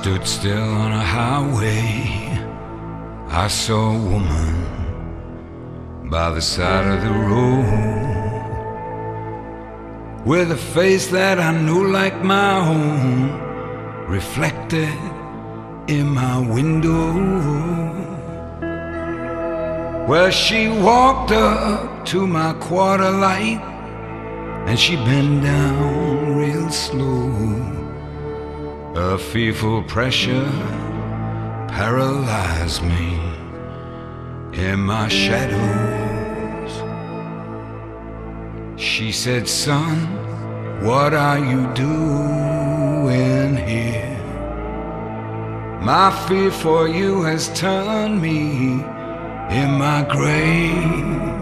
stood still on a highway. I saw a woman by the side of the road, with a face that I knew like my own, reflected in my window. Well, she walked up to my quarter light, and she bent down real slow. A fearful pressure paralyzed me in my shadows. She said, "Son, what are you doing here? My fear for you has turned me in my grave."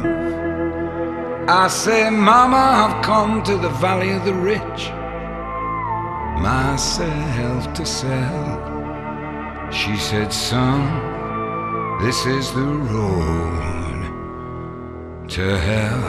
I said, "Mama, I've come to the valley of the rich, myself to sell." She said, "Son, this is the road to hell."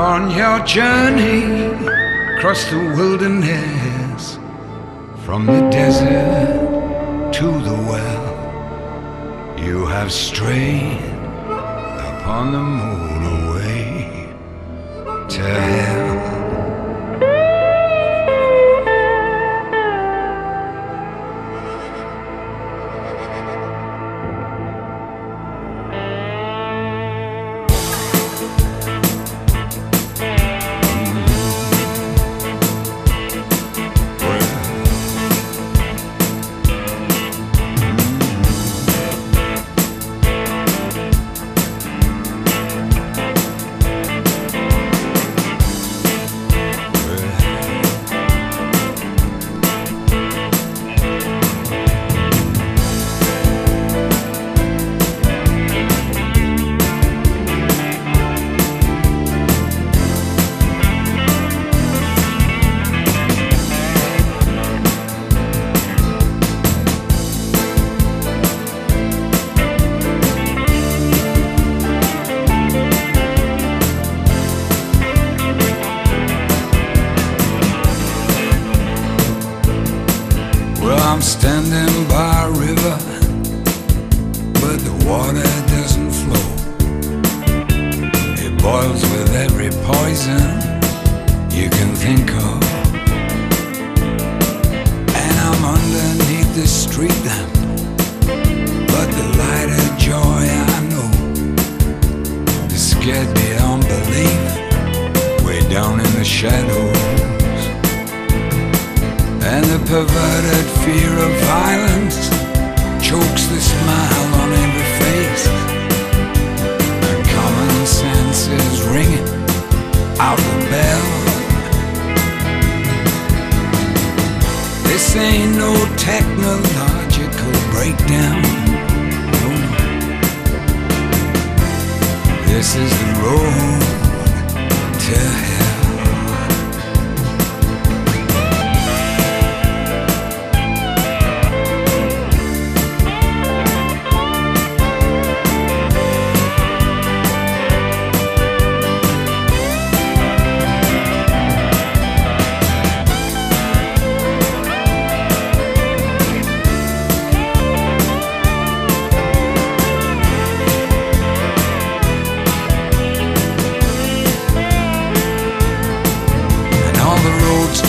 On your journey across the wilderness, from the desert to the well, you have strayed upon the motorway to hell. I'm standing by a river, but the water doesn't flow. It boils with every poison you can think of. And I'm underneath the street lamp, but the light of joy I know is scared beyond belief, way down in the shadows. And the perverted fear of violence chokes the smile on every face, and common sense is ringing out the bell. This ain't no technological breakdown, no. This is the road to hell.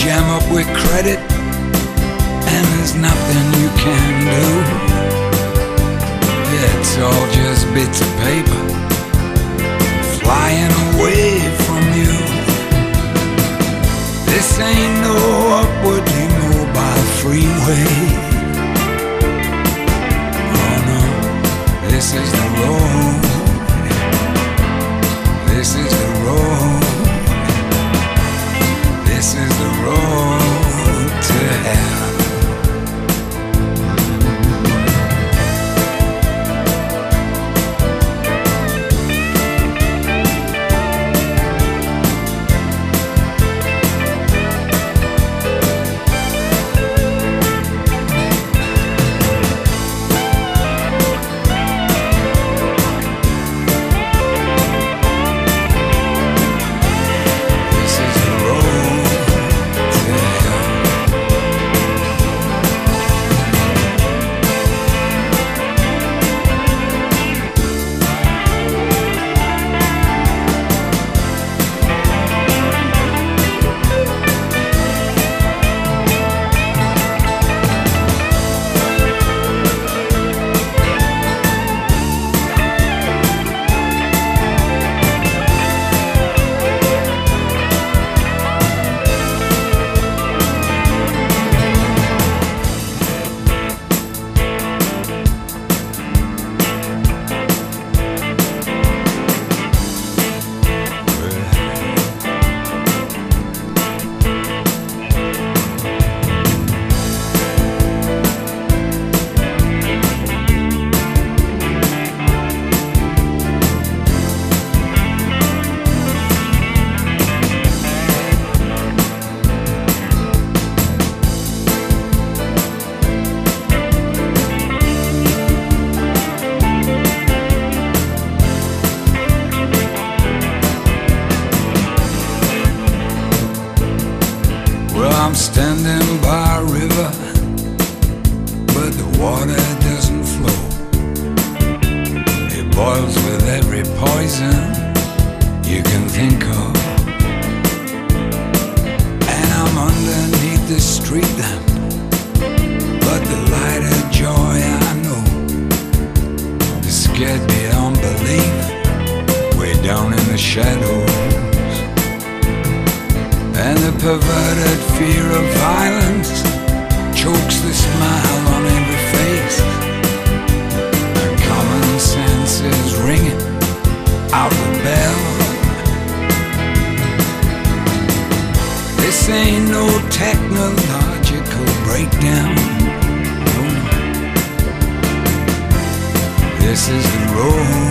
Jam up with credit, and there's nothing you can do. It's all just bits of paper flying away from you. This ain't no upwardly mobile freeway. Oh no, this is the road. This is the road. This is the road to I'm standing by a river, but the water doesn't flow. It boils with every poison you can think of. And I'm underneath the street lamp, but the light of joy I know is scared beyond belief, way down in the shadows. And the perverted fear of violence chokes the smile on every face. And common sense is ringing out the bell. This ain't no technological breakdown, no. This is the road